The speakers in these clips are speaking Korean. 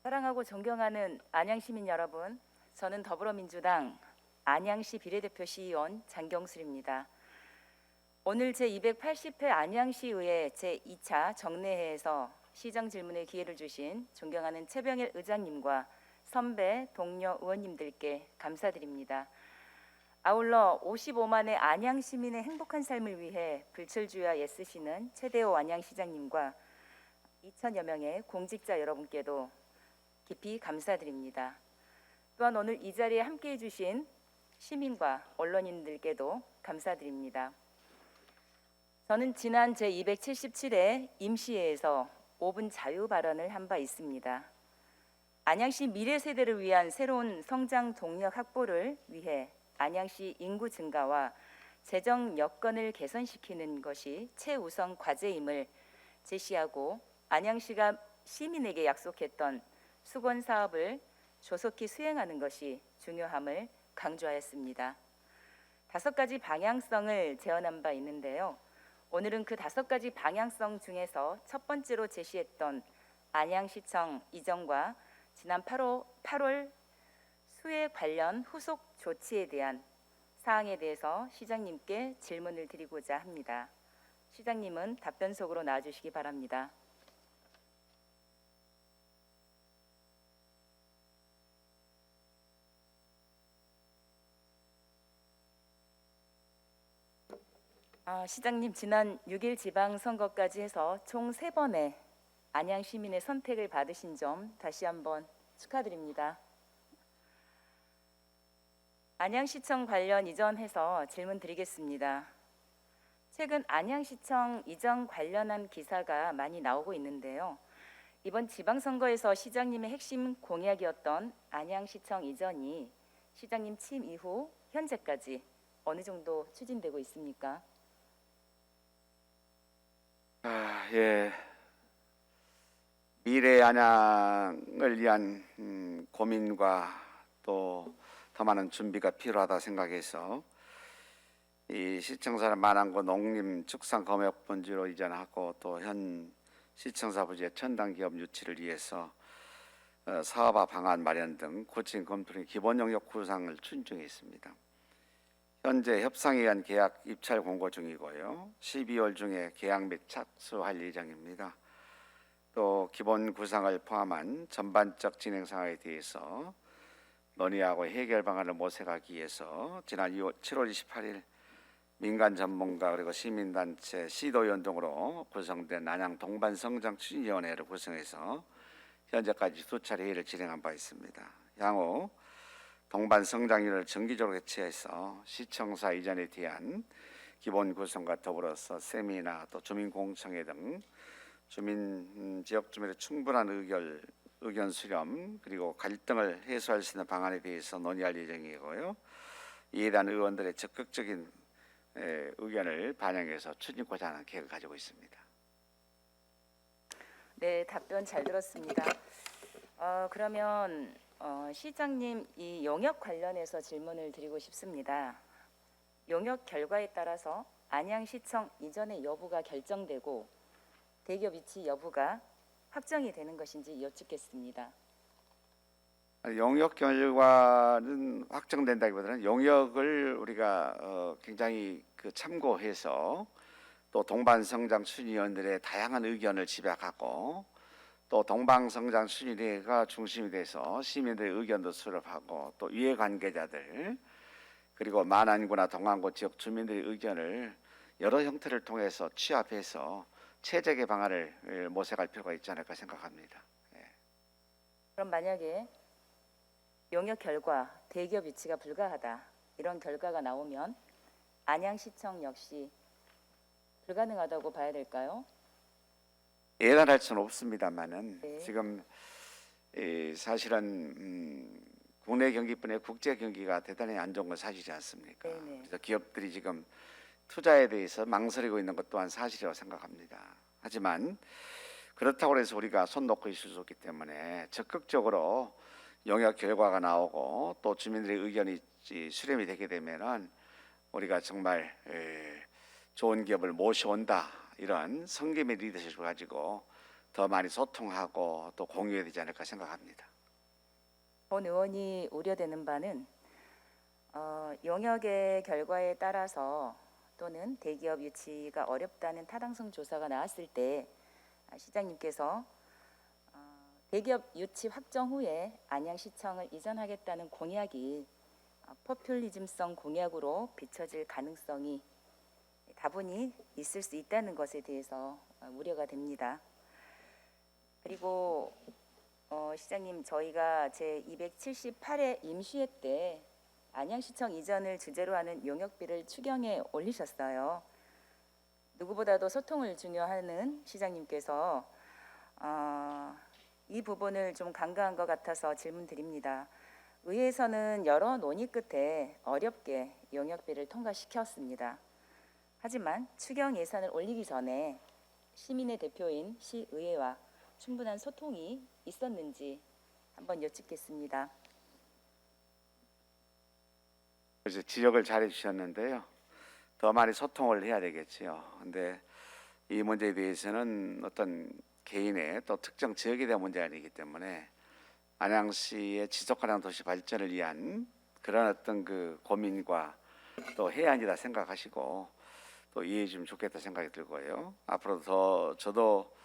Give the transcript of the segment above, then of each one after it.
사랑하고 존경하는 안양시민 여러분, 저는 더불어민주당 안양시 비례대표 시의원 장경술입니다. 오늘 제280회 안양시의회 제2차 정례회에서 시정 질문의 기회를 주신 존경하는 최병일 의장님과 선배 동료 의원님들께 감사드립니다. 아울러 55만의 안양 시민의 행복한 삶을 위해 불철주야 애쓰시는 최대호 안양시장님과 2천여 명의 공직자 여러분께도 깊이 감사드립니다. 또한 오늘 이 자리에 함께해 주신 시민과 언론인들께도 감사드립니다. 저는 지난 제277회 임시회에서 5분 자유 발언을 한 바 있습니다. 안양시 미래 세대를 위한 새로운 성장 동력 확보를 위해 안양시 인구 증가와 재정 여건을 개선시키는 것이 최우선 과제임을 제시하고 안양시가 시민에게 약속했던 수건 사업을 조속히 수행하는 것이 중요함을 강조하였습니다. 5가지 방향성을 제언한 바 있는데요. 오늘은 그 5가지 방향성 중에서 첫 번째로 제시했던 안양시청 이전과 지난 8월 수해 관련 후속 조치에 대한 사항에 대해서 시장님께 질문을 드리고자 합니다. 시장님은 답변 속으로 나와주시기 바랍니다. 시장님, 지난 6일 지방선거까지 해서 총 3번의 안양 시민의 선택을 받으신 점 다시 한번 축하드립니다. 안양시청 관련 이전해서 질문 드리겠습니다. 최근 안양시청 이전 관련한 기사가 많이 나오고 있는데요. 이번 지방선거에서 시장님의 핵심 공약이었던 안양시청 이전이 시장님 취임 이후 현재까지 어느 정도 추진되고 있습니까? 예. 미래 안양을 위한 고민과 또 더 많은 준비가 필요하다 생각해서 이 시청사를 만안고 농림축산검역본부로 이전하고 또 현 시청사 부지의 첨단기업 유치를 위해서 사업화 방안 마련 등 구체적인 검토의 기본 영역 구상을 추진 중에 있습니다. 현재 협상에 의한 계약 입찰 공고 중이고요. 12월 중에 계약 및 착수할 예정입니다. 또 기본 구상을 포함한 전반적 진행 상황에 대해서 논의하고 해결 방안을 모색하기 위해서 지난 7월 28일 민간 전문가 그리고 시민단체 시도위원 등으로 구성된 안양 동반성장추진위원회를 구성해서 현재까지 2차례 회의를 진행한 바 있습니다. 향후 동반성장위원회를 정기적으로 개최해서 시청사 이전에 대한 기본 구성과 더불어서 세미나 또 주민공청회 등 지역 주민의 충분한 의견 수렴 그리고 갈등을 해소할 수 있는 방안에 대해서 논의할 예정이고요. 이에 대한 의원들의 적극적인 의견을 반영해서 추진하고자 하는 계획을 가지고 있습니다. 네, 답변 잘 들었습니다. 그러면 시장님, 이 용역 관련해서 질문을 드리고 싶습니다. 용역 결과에 따라서 안양시청 이전의 여부가 결정되고 대기업 위치 여부가 확정이 되는 것인지 여쭙겠습니다. 용역 결과는 확정된다기보다는 용역을 우리가 굉장히 참고해서 또 동반성장추진위원들의 다양한 의견을 집약하고 또 동방성장추진회가 중심이 돼서 시민들의 의견도 수렴하고 또 이해관계자들 그리고 만안구나 동안구 지역 주민들의 의견을 여러 형태를 통해서 취합해서 최적의 방안을 모색할 필요가 있지 않을까 생각합니다. 그럼 만약에 용역 결과 대기업 위치가 불가하다 이런 결과가 나오면 안양시청 역시 불가능하다고 봐야 될까요? 예단할 수는 없습니다만은 네. 지금 사실은 국내 경기뿐에 국제 경기가 대단히 안 좋은 건 사실이지 않습니까? 네네. 그래서 기업들이 지금 투자에 대해서 망설이고 있는 것 또한 사실이라고 생각합니다. 하지만 그렇다고 해서 우리가 손 놓고 있을 수 없기 때문에 적극적으로 용역 결과가 나오고 또 주민들의 의견이 수렴이 되게 되면은 우리가 정말 좋은 기업을 모셔온다 이런 성김의 리더십을 가지고 더 많이 소통하고 또 공유해야 되지 않을까 생각합니다. 본 의원이 우려되는 바는 용역의 결과에 따라서 또는 대기업 유치가 어렵다는 타당성 조사가 나왔을 때 시장님께서 대기업 유치 확정 후에 안양시청을 이전하겠다는 공약이 포퓰리즘성 공약으로 비춰질 가능성이 다분히 있을 수 있다는 것에 대해서 우려가 됩니다. 그리고 시장님, 저희가 제 278회 임시회 때 안양시청 이전을 주제로 하는 용역비를 추경에 올리셨어요. 누구보다도 소통을 중요하는 시장님께서 이 부분을 좀 간과한 것 같아서 질문드립니다. 의회에서는 여러 논의 끝에 어렵게 용역비를 통과시켰습니다. 하지만 추경 예산을 올리기 전에 시민의 대표인 시의회와 충분한 소통이 있었는지 한번 여쭙겠습니다. 그래서 지적을 잘해 주셨는데요. 더 많이 소통을 해야 되겠지요. 근데 이 문제에 대해서는 어떤 개인의 또 특정 지역에 대한 문제가 아니기 때문에 안양시의 지속 가능 도시 발전을 위한 그런 어떤 그 고민과 또 해안이다 생각하시고 또 이해해 주면 좋겠다 생각이 들고요. 앞으로도 더 저도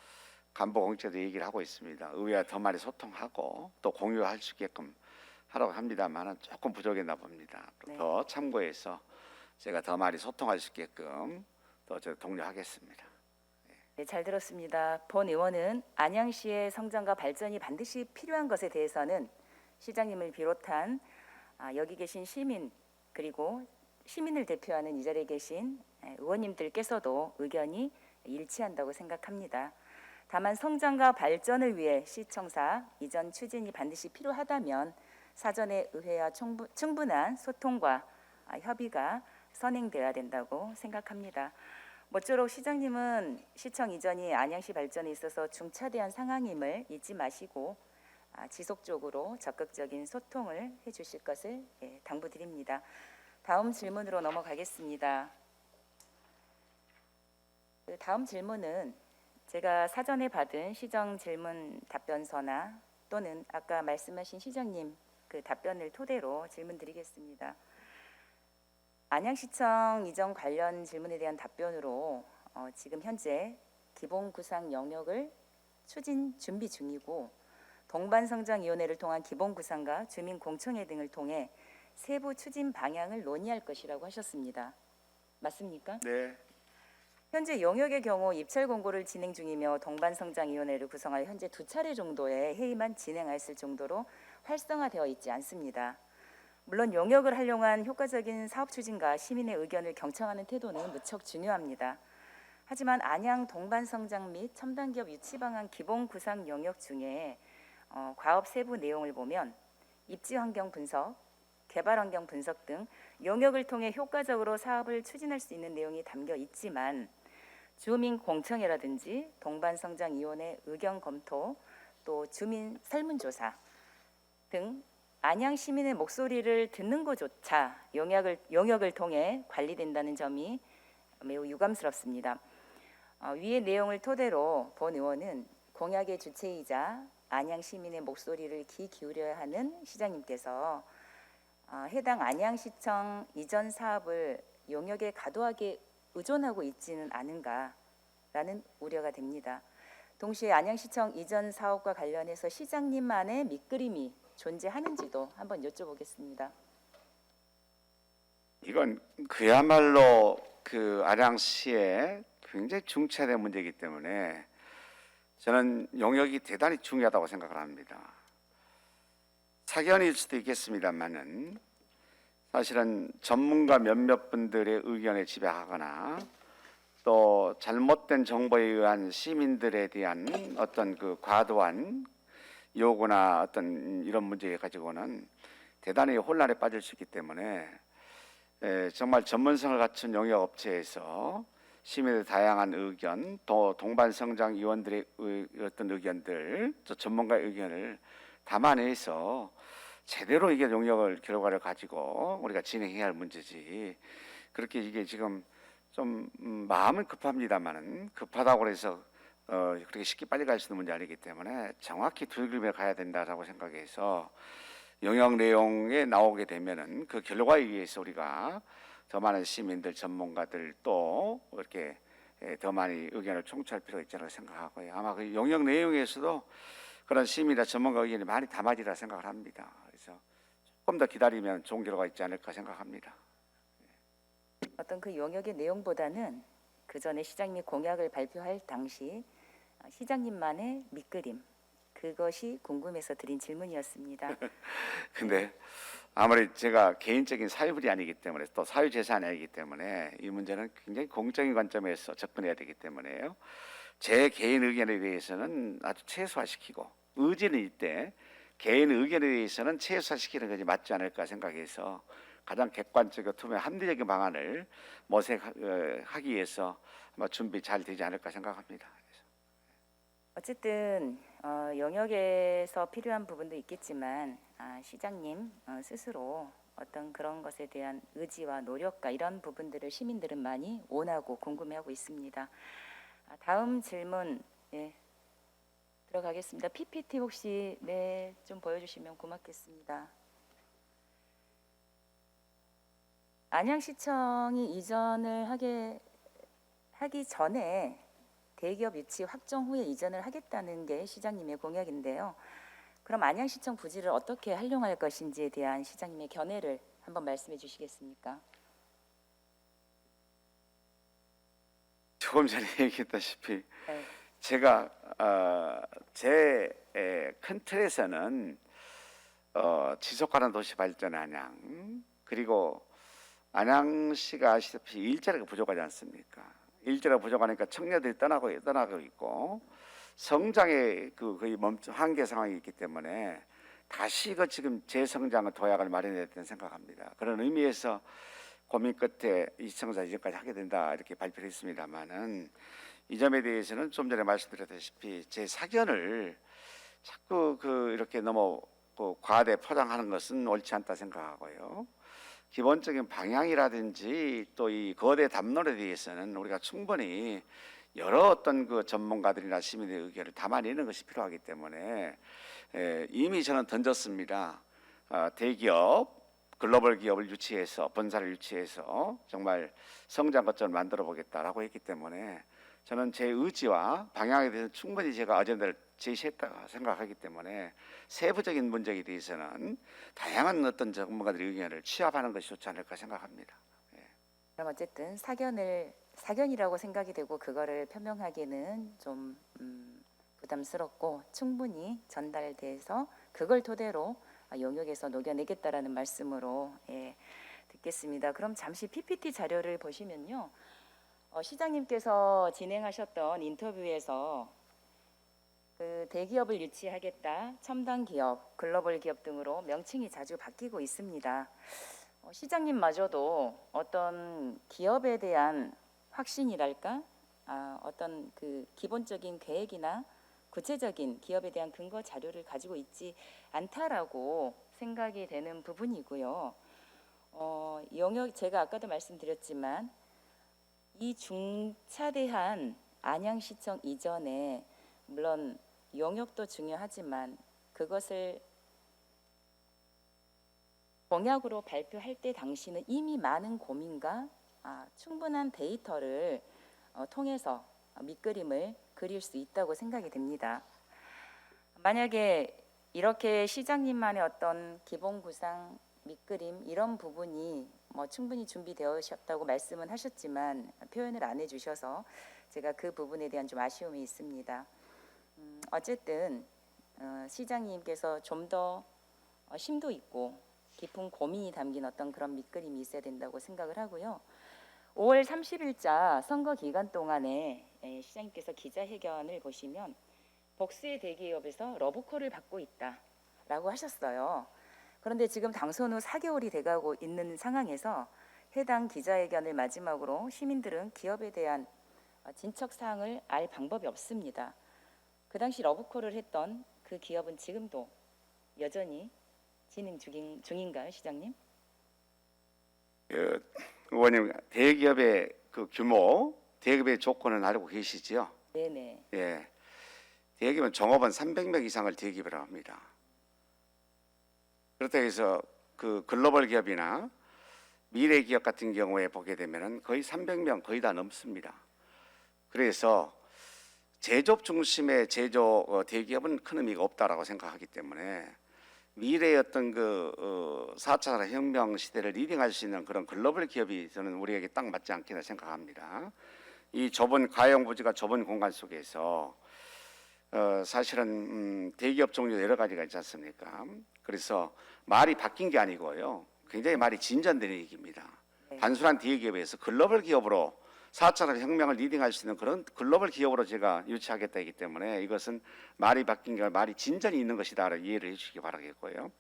간부 공직에도 얘기를 하고 있습니다. 의회와 더 많이 소통하고 또 공유할 수 있게끔 하라고 합니다만은 조금 부족했나 봅니다. 네. 더 참고해서 제가 더 많이 소통할 수 있게끔 더 제가 독려하겠습니다. 네, 잘 들었습니다. 본 의원은 안양시의 성장과 발전이 반드시 필요한 것에 대해서는 시장님을 비롯한 여기 계신 시민 그리고 시민을 대표하는 이 자리에 계신 의원님들께서도 의견이 일치한다고 생각합니다. 다만 성장과 발전을 위해 시청사 이전 추진이 반드시 필요하다면 사전에 의회와 충분한 소통과 협의가 선행되어야 된다고 생각합니다. 모쪼록 시장님은 시청 이전이 안양시 발전에 있어서 중차대한 상황임을 잊지 마시고 지속적으로 적극적인 소통을 해주실 것을 당부드립니다. 다음 질문으로 넘어가겠습니다. 그 다음 질문은 제가 사전에 받은 시정 질문 답변서나 또는 아까 말씀하신 시장님 그 답변을 토대로 질문드리겠습니다. 안양시청 이전 관련 질문에 대한 답변으로 지금 현재 기본구상 영역을 추진 준비 중이고 동반성장위원회를 통한 기본구상과 주민공청회 등을 통해 세부 추진 방향을 논의할 것이라고 하셨습니다. 맞습니까? 네. 현재 용역의 경우 입찰 공고를 진행 중이며 동반성장위원회를 구성하여 현재 2차례 정도의 회의만 진행했을 정도로 활성화되어 있지 않습니다. 물론 용역을 활용한 효과적인 사업 추진과 시민의 의견을 경청하는 태도는 무척 중요합니다. 하지만 안양 동반성장 및 첨단기업 유치 방안 기본 구상 영역 중에 과업 세부 내용을 보면 입지 환경 분석, 개발 환경 분석 등 용역을 통해 효과적으로 사업을 추진할 수 있는 내용이 담겨 있지만 주민 공청회라든지 동반성장위원회 의견 검토, 또 주민 설문조사 등 안양 시민의 목소리를 듣는 것조차 용역을 통해 관리된다는 점이 매우 유감스럽습니다. 위의 내용을 토대로 본 의원은 공약의 주체이자 안양 시민의 목소리를 귀 기울여야 하는 시장님께서 해당 안양시청 이전 사업을 용역에 과도하게 의존하고 있지는 않은가라는 우려가 됩니다. 동시에 안양시청 이전 사업과 관련해서 시장님만의 밑그림이 존재하는지도 한번 여쭤보겠습니다. 이건 그야말로 그 안양시의 굉장히 중차대 문제이기 때문에 저는 용역이 대단히 중요하다고 생각을 합니다. 사견일 수도 있겠습니다만은 사실은 전문가 몇몇 분들의 의견에 집약하거나 또 잘못된 정보에 의한 시민들에 대한 어떤 그 과도한 요구나 어떤 이런 문제 가지고는 대단히 혼란에 빠질 수 있기 때문에 정말 전문성을 갖춘 용역업체에서 시민의 다양한 의견, 또 동반성장위원들의 어떤 의견들, 또 전문가의 의견을 담아내서 제대로 이게 용역을 결과를 가지고 우리가 진행해야 할 문제지. 그렇게 이게 지금 좀 마음은 급합니다만은 급하다고 해서 그렇게 쉽게 빨리 갈 수 있는 문제 아니기 때문에 정확히 두들겨 가야 된다라고 생각해서 영역 내용에 나오게 되면은 그 결과에 의해서 우리가 더 많은 시민들, 전문가들 또 이렇게 더 많이 의견을 총취할 필요가 있다고 생각하고요. 아마 그 영역 내용에서도 그런 시민이나 전문가 의견이 많이 담아지라 생각을 합니다. 그래서 조금 더 기다리면 좋은 결과가 있지 않을까 생각합니다. 어떤 그 용역의 내용보다는 그 전에 시장님이 공약을 발표할 당시 시장님만의 밑그림, 그것이 궁금해서 드린 질문이었습니다. 근데 아무리 제가 개인적인 사유물이 아니기 때문에 또 사유재산이 아니기 때문에 이 문제는 굉장히 공적인 관점에서 접근해야 되기 때문에요. 제 개인 의견에 대해서는 아주 최소화시키고 의지는 있대 개인 의견에 대해서는 최소화시키는 것이 맞지 않을까 생각해서 가장 객관적이고 투명 합리적인 방안을 모색하기 위해서 아마 준비 잘 되지 않을까 생각합니다. 어쨌든 영역에서 필요한 부분도 있겠지만 시장님 스스로 어떤 그런 것에 대한 의지와 노력과 이런 부분들을 시민들은 많이 원하고 궁금해하고 있습니다. 다음 질문 들어가겠습니다. PPT 혹시 좀 보여주시면 고맙겠습니다. 안양시청이 이전을 하기 전에 대기업 유치 확정 후에 이전을 하겠다는 게 시장님의 공약인데요. 그럼 안양시청 부지를 어떻게 활용할 것인지에 대한 시장님의 견해를 한번 말씀해 주시겠습니까? 조금 전에 얘기했다시피 네. 제가 제 큰 틀에서는 지속가능 도시 발전 안양 그리고 안양시가 아시다시피 일자리가 부족하지 않습니까? 일자리가 부족하니까 청년들이 떠나고 있고 성장의 그 거의 한계 상황이 있기 때문에 다시 그 지금 재성장의 도약을 마련해야 된다고 생각합니다. 그런 의미에서 고민 끝에 이 시청사 이전까지 하게 된다 이렇게 발표를 했습니다만은 이 점에 대해서는 좀 전에 말씀드렸다시피 제 사견을 자꾸 이렇게 너무 과대 포장하는 것은 옳지 않다 생각하고요. 기본적인 방향이라든지 또 이 거대 담론에 대해서는 우리가 충분히 여러 어떤 그 전문가들이나 시민의 의견을 담아내는 것이 필요하기 때문에 이미 저는 던졌습니다. 대기업, 글로벌 기업을 유치해서 본사를 유치해서 정말 성장 거점을 만들어 보겠다라고 했기 때문에 저는 제 의지와 방향에 대해서 충분히 제가 아젠다를 제시했다고 생각하기 때문에 세부적인 문제에 대해서는 다양한 어떤 전문가들의 의견을 취합하는 것이 좋지 않을까 생각합니다. 그럼 어쨌든 사견이라고 생각이 되고 그거를 표명하기는 좀 부담스럽고 충분히 전달돼서 그걸 토대로 용역에서 녹여내겠다라는 말씀으로 듣겠습니다. 그럼 잠시 PPT 자료를 보시면요. 시장님께서 진행하셨던 인터뷰에서 그 대기업을 유치하겠다, 첨단 기업, 글로벌 기업 등으로 명칭이 자주 바뀌고 있습니다. 시장님마저도 어떤 기업에 대한 확신이랄까, 어떤 그 기본적인 계획이나 구체적인 기업에 대한 근거 자료를 가지고 있지 않다라고 생각이 되는 부분이고요. 영역 제가 아까도 말씀드렸지만 이 중차대한 안양시청 이전에 물론 영역도 중요하지만 그것을 공약으로 발표할 때 당시는 이미 많은 고민과 충분한 데이터를 통해서 밑그림을 그릴 수 있다고 생각이 됩니다. 만약에 이렇게 시장님만의 어떤 기본 구상 밑그림 이런 부분이 충분히 준비되으셨다고 말씀은 하셨지만 표현을 안 해주셔서 제가 그 부분에 대한 좀 아쉬움이 있습니다. 어쨌든 시장님께서 좀 더 심도 있고 깊은 고민이 담긴 어떤 그런 밑그림이 있어야 된다고 생각을 하고요. 5월 30일자 선거 기간 동안에 시장님께서 기자회견을 보시면 복수의 대기업에서 러브콜을 받고 있다라고 하셨어요. 그런데 지금 당선 후 4개월이 돼가고 있는 상황에서 해당 기자회견을 마지막으로 시민들은 기업에 대한 진척 사항을 알 방법이 없습니다. 그 당시 러브콜을 했던 그 기업은 지금도 여전히 진행 중인가요, 시장님? 의원님, 대기업의 그 규모, 대기업의 조건은 알고 계시지요? 네네. 예, 대기업은 종업원 300명 이상을 대기업이라고 합니다. 그렇다고 해서 그 글로벌 기업이나 미래 기업 같은 경우에 보게 되면은 거의 300명 거의 다 넘습니다. 그래서 제조업 중심의 대기업은 큰 의미가 없다라고 생각하기 때문에 미래의 어떤 그 4차 산업혁명 시대를 리딩할 수 있는 그런 글로벌 기업이 저는 우리에게 딱 맞지 않겠나 생각합니다. 이 좁은 가용부지가 좁은 공간 속에서 사실은 대기업 종류 여러 가지가 있지 않습니까? 그래서 말이 바뀐 게 아니고요. 굉장히 말이 진전된 얘기입니다. 네. 단순한 대기업에서 글로벌 기업으로 4차 산업혁명을 리딩할 수 있는 그런 글로벌 기업으로 제가 유치하겠다 했기 때문에 이것은 말이 바뀐 게 아니라 말이 진전이 있는 것이다 이해를 해주시기 바라겠고요.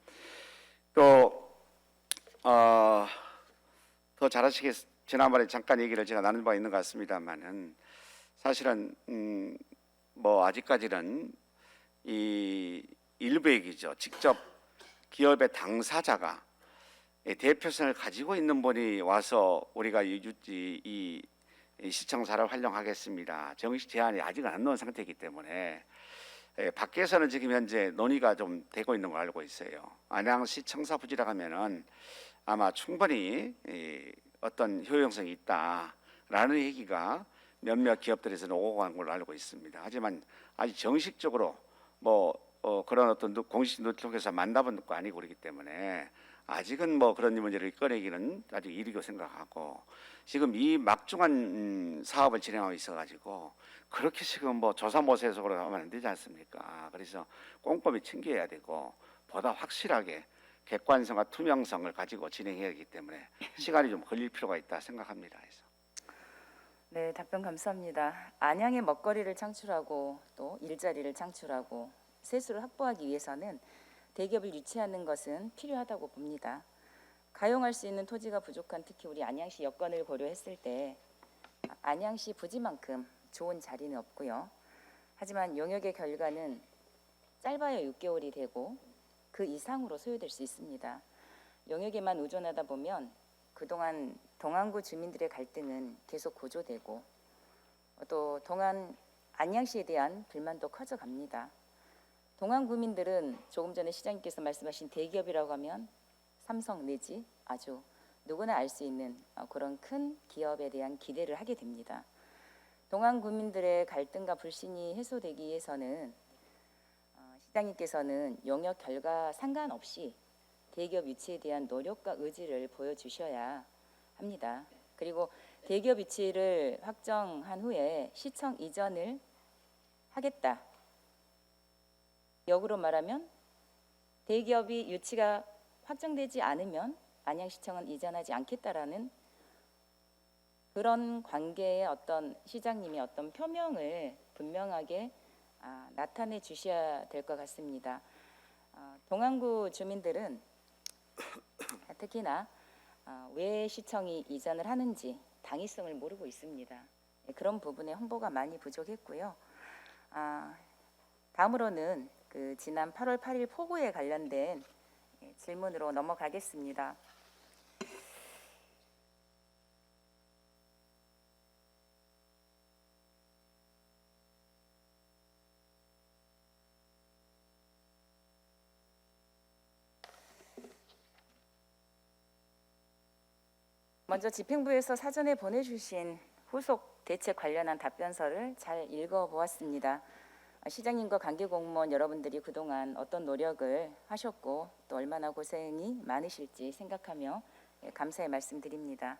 또 더 잘하시겠 지난번에 잠깐 얘기를 제가 나눈 바 있는 것 같습니다만은 사실은 뭐 아직까지는 이 일부 얘기죠. 직접 기업의 당사자가 대표성을 가지고 있는 분이 와서 우리가 이 시청사를 활용하겠습니다. 정식 제안이 아직은 안 나온 상태이기 때문에 밖에서는 지금 현재 논의가 좀 되고 있는 걸 알고 있어요. 안양시청사 부지라 하면은 아마 충분히 어떤 효용성이 있다라는 얘기가 몇몇 기업들에서는 오고 간 걸로 알고 있습니다. 하지만 아직 정식적으로 뭐 그런 어떤 공식 노트북에서 만나본 것도 아니고 그렇기 때문에 아직은 뭐 그런 문제를 꺼내기는 아직 이르고 생각하고 지금 이 막중한 사업을 진행하고 있어가지고 그렇게 지금 뭐 조사모사해석으로 하면 안 되지 않습니까? 그래서 꼼꼼히 챙겨야 되고 보다 확실하게 객관성과 투명성을 가지고 진행해야 하기 때문에 시간이 좀 걸릴 필요가 있다 생각합니다. 그래서. 네, 답변 감사합니다. 안양의 먹거리를 창출하고 또 일자리를 창출하고 세수를 확보하기 위해서는 대기업을 유치하는 것은 필요하다고 봅니다. 가용할 수 있는 토지가 부족한 특히 우리 안양시 여건을 고려했을 때 안양시 부지만큼 좋은 자리는 없고요. 하지만 용역의 결과는 짧아야 6개월이 되고 그 이상으로 소요될 수 있습니다. 용역에만 의존하다 보면 그동안 동안구 주민들의 갈등은 계속 고조되고 또 동안 안양시에 대한 불만도 커져갑니다. 동안 구민들은 조금 전에 시장님께서 말씀하신 대기업이라고 하면 삼성 내지 아주 누구나 알 수 있는 그런 큰 기업에 대한 기대를 하게 됩니다. 동안 구민들의 갈등과 불신이 해소되기 위해서는 시장님께서는 용역 결과 상관없이 대기업 유치에 대한 노력과 의지를 보여주셔야 합니다. 그리고 대기업 유치를 확정한 후에 시청 이전을 하겠다. 역으로 말하면 대기업이 유치가 확정되지 않으면 안양시청은 이전하지 않겠다라는 그런 관계의 어떤 시장님이 어떤 표명을 분명하게 나타내 주셔야 될 것 같습니다. 동안구 주민들은 특히나 왜 시청이 이전을 하는지 당위성을 모르고 있습니다. 그런 부분에 홍보가 많이 부족했고요. 다음으로는 그 지난 8월 8일 폭우에 관련된 질문으로 넘어가겠습니다. 먼저 집행부에서 사전에 보내주신 후속 대책 관련한 답변서를 잘 읽어보았습니다. 시장님과 관계 공무원 여러분들이 그동안 어떤 노력을 하셨고 또 얼마나 고생이 많으실지 생각하며 감사의 말씀드립니다.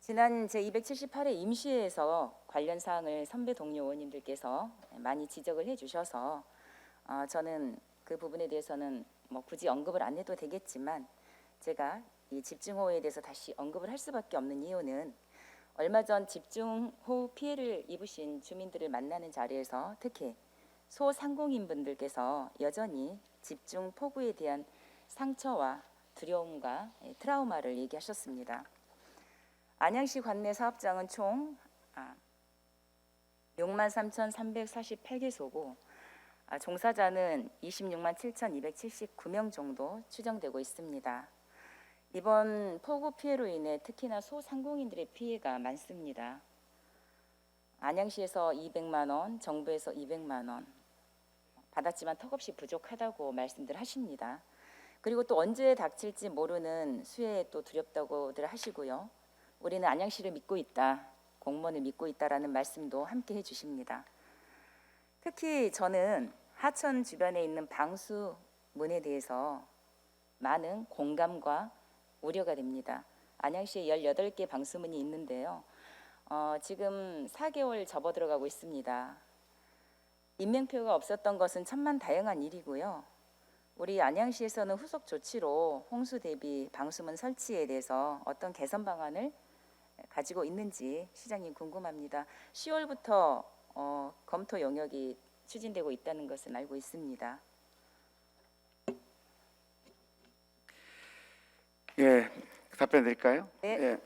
지난 제278회 임시회에서 관련 사항을 선배 동료 의원님들께서 많이 지적을 해주셔서 저는 그 부분에 대해서는 뭐 굳이 언급을 안 해도 되겠지만 제가 이 집중호우에 대해서 다시 언급을 할 수밖에 없는 이유는 얼마 전 집중호우 피해를 입으신 주민들을 만나는 자리에서 특히 소상공인분들께서 여전히 집중폭우에 대한 상처와 두려움과 트라우마를 얘기하셨습니다. 안양시 관내 사업장은 총 63,348개소고 종사자는 26만 7,279명 정도 추정되고 있습니다. 이번 폭우 피해로 인해 특히나 소상공인들의 피해가 많습니다. 안양시에서 200만 원, 정부에서 200만 원 받았지만 턱없이 부족하다고 말씀들 하십니다. 그리고 또 언제 닥칠지 모르는 수해에 또 두렵다고들 하시고요. 우리는 안양시를 믿고 있다, 공무원을 믿고 있다라는 말씀도 함께 해주십니다. 특히 저는 하천 주변에 있는 방수문에 대해서 많은 공감과 우려가 됩니다. 안양시에 18개 방수문이 있는데요. 지금 4개월 접어들어가고 있습니다. 인명피해가 없었던 것은 천만다행한 일이고요. 우리 안양시에서는 후속 조치로 홍수 대비 방수문 설치에 대해서 어떤 개선 방안을 가지고 있는지 시장님 궁금합니다. 10월부터 검토 영역이 추진되고 있다는 것은 알고 있습니다. 예, 답변 드릴까요? 네. 예.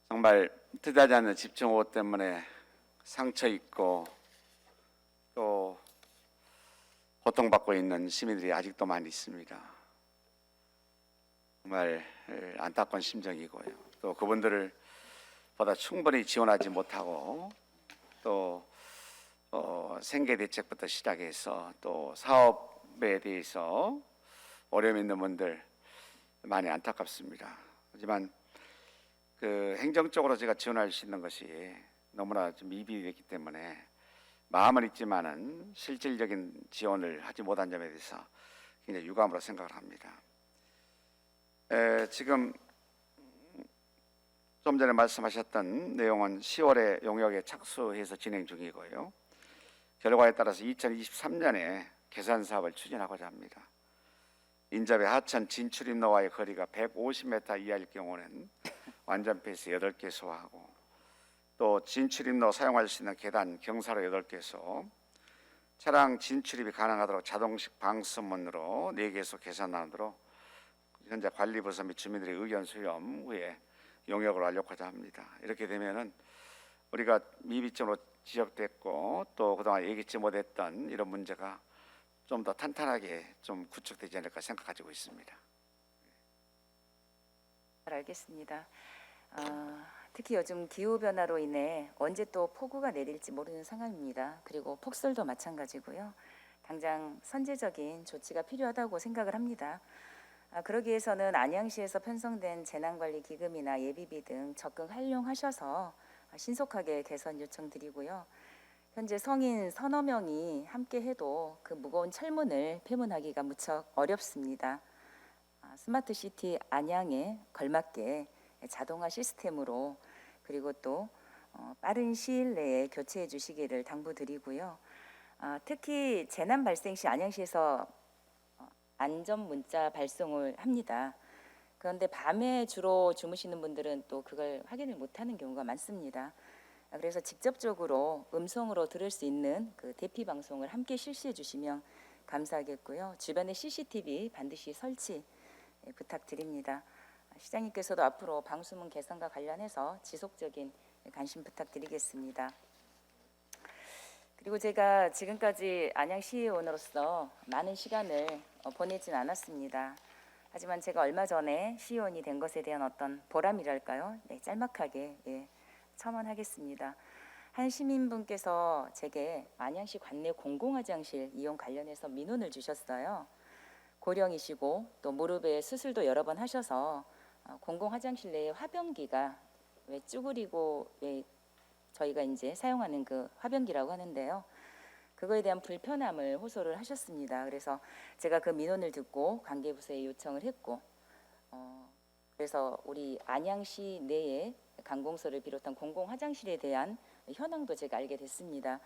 정말 뜻하지 않는 집중호우 때문에 상처 입고 또 고통받고 있는 시민들이 아직도 많이 있습니다. 정말 안타까운 심정이고요. 또 그분들을 보다 충분히 지원하지 못하고 또 생계 대책부터 시작해서 또 사업에 대해서 어려움 있는 분들 많이 안타깝습니다. 하지만 그 행정적으로 제가 지원할 수 있는 것이 너무나 좀 미비됐기 때문에 마음은 있지만은 실질적인 지원을 하지 못한 점에 대해서 굉장히 유감으로 생각을 합니다. 지금 좀 전에 말씀하셨던 내용은 10월에 용역에 착수해서 진행 중이고요. 결과에 따라서 2023년에 개선 사업을 추진하고자 합니다. 인접의 하천 진출입로와의 거리가 150m 이하일 경우는 완전 폐수 8개소하고 또 진출입로 사용할 수 있는 계단 경사로 8개소, 차량 진출입이 가능하도록 자동식 방수문으로 4개소 개선하도록 현재 관리부서 및 주민들의 의견 수렴 후에 용역을 완료하고자 합니다. 이렇게 되면은 우리가 미비점으로 지적됐고 또 그동안 예기치 못했던 이런 문제가 좀 더 탄탄하게 좀 구축되지 않을까 생각하고 있습니다. 잘 알겠습니다. 특히 요즘 기후 변화로 인해 언제 또 폭우가 내릴지 모르는 상황입니다. 그리고 폭설도 마찬가지고요. 당장 선제적인 조치가 필요하다고 생각을 합니다. 그러기 위해서는 안양시에서 편성된 재난관리기금이나 예비비 등 적극 활용하셔서 신속하게 개선 요청드리고요. 현재 성인 서너 명이 함께 해도 그 무거운 철문을 폐문하기가 무척 어렵습니다. 스마트 시티 안양에 걸맞게 자동화 시스템으로 그리고 또 빠른 시일 내에 교체해 주시기를 당부드리고요. 특히 재난 발생 시 안양시에서 안전 문자 발송을 합니다. 그런데 밤에 주로 주무시는 분들은 또 그걸 확인을 못하는 경우가 많습니다. 그래서 직접적으로 음성으로 들을 수 있는 그 대피 방송을 함께 실시해 주시면 감사하겠고요. 주변에 CCTV 반드시 설치 부탁드립니다. 시장님께서도 앞으로 방수문 개선과 관련해서 지속적인 관심 부탁드리겠습니다. 그리고 제가 지금까지 안양시의원으로서 많은 시간을 보내진 않았습니다. 하지만 제가 얼마 전에 시의원이 된 것에 대한 어떤 보람이랄까요? 네, 짤막하게 첨언하겠습니다. 한 시민분께서 제게 안양시 관내 공공화장실 이용 관련해서 민원을 주셨어요. 고령이시고 또 무릎에 수술도 여러 번 하셔서 공공화장실 내에 화변기가 왜 쭈그리고 왜 저희가 이제 사용하는 그 화변기라고 하는데요. 그거에 대한 불편함을 호소를 하셨습니다. 그래서 제가 그 민원을 듣고 관계부서에 요청을 했고 그래서 우리 안양시 내에 관공서를 비롯한 공공화장실에 대한 현황도 제가 알게 됐습니다.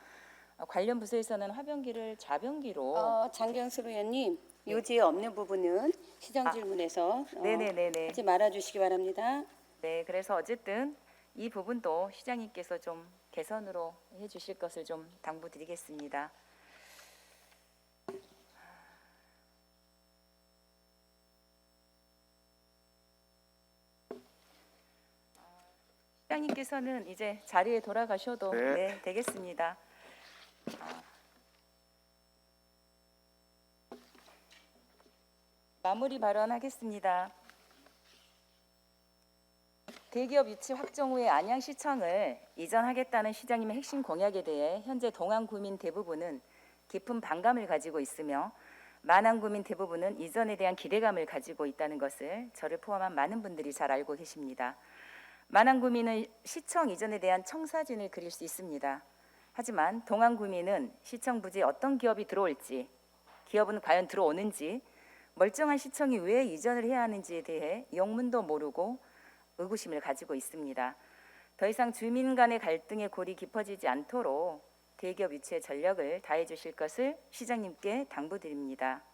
관련 부서에서는 화변기를 좌변기로 장경수 의원님, 네. 요지에 없는 부분은 시정 질문에서 네네네네. 하지 말아주시기 바랍니다. 네, 그래서 어쨌든 이 부분도 시장님께서 좀 개선으로 해주실 것을 좀 당부드리겠습니다. 시장님께서는 이제 자리에 돌아가셔도 네. 되겠습니다. 마무리 발언하겠습니다. 대기업 유치 확정 후에 안양시청을 이전하겠다는 시장님의 핵심 공약에 대해 현재 동안구민 대부분은 깊은 반감을 가지고 있으며 만안구민 대부분은 이전에 대한 기대감을 가지고 있다는 것을 저를 포함한 많은 분들이 잘 알고 계십니다. 만안구민은 시청 이전에 대한 청사진을 그릴 수 있습니다. 하지만 동안구민은 시청 부지에 어떤 기업이 들어올지, 기업은 과연 들어오는지, 멀쩡한 시청이 왜 이전을 해야 하는지에 대해 영문도 모르고 의구심을 가지고 있습니다. 더 이상 주민 간의 갈등의 골이 깊어지지 않도록 대기업 유치에 전력을 다해 주실 것을 시장님께 당부드립니다.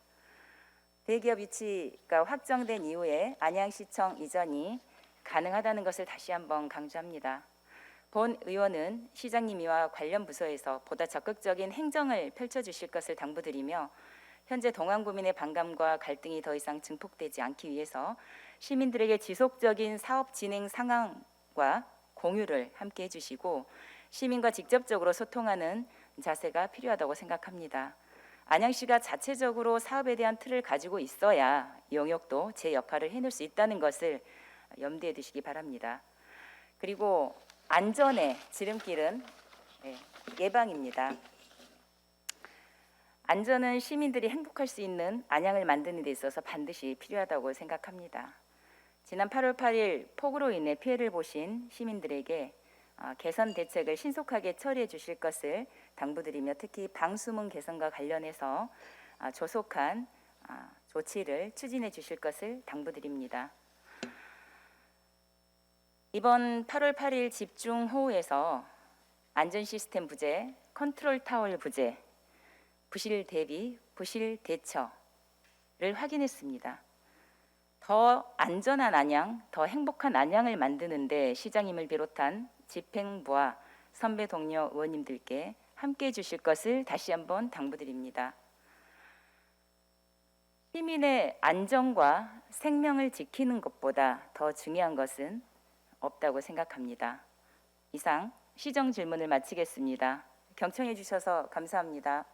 대기업 유치가 확정된 이후에 안양시청 이전이 가능하다는 것을 다시 한번 강조합니다. 본 의원은 시장님이와 관련 부서에서 보다 적극적인 행정을 펼쳐주실 것을 당부드리며 현재 동안구민의 반감과 갈등이 더 이상 증폭되지 않기 위해서 시민들에게 지속적인 사업 진행 상황과 공유를 함께 해주시고 시민과 직접적으로 소통하는 자세가 필요하다고 생각합니다. 안양시가 자체적으로 사업에 대한 틀을 가지고 있어야 용역도 제 역할을 해낼 수 있다는 것을 염두에 두시기 바랍니다. 그리고 안전의 지름길은 예방입니다. 안전은 시민들이 행복할 수 있는 안양을 만드는 데 있어서 반드시 필요하다고 생각합니다. 지난 8월 8일 폭우로 인해 피해를 보신 시민들에게 개선 대책을 신속하게 처리해 주실 것을 당부드리며 특히 방수문 개선과 관련해서 조속한 조치를 추진해 주실 것을 당부드립니다. 이번 8월 8일 집중호우에서 안전시스템 부재, 컨트롤 타워 부재, 부실 대비, 부실 대처를 확인했습니다. 더 안전한 안양, 더 행복한 안양을 만드는데 시장님을 비롯한 집행부와 선배 동료 의원님들께 함께해 주실 것을 다시 한번 당부드립니다. 시민의 안전과 생명을 지키는 것보다 더 중요한 것은 없다고 생각합니다. 이상 시정 질문을 마치겠습니다. 경청해 주셔서 감사합니다.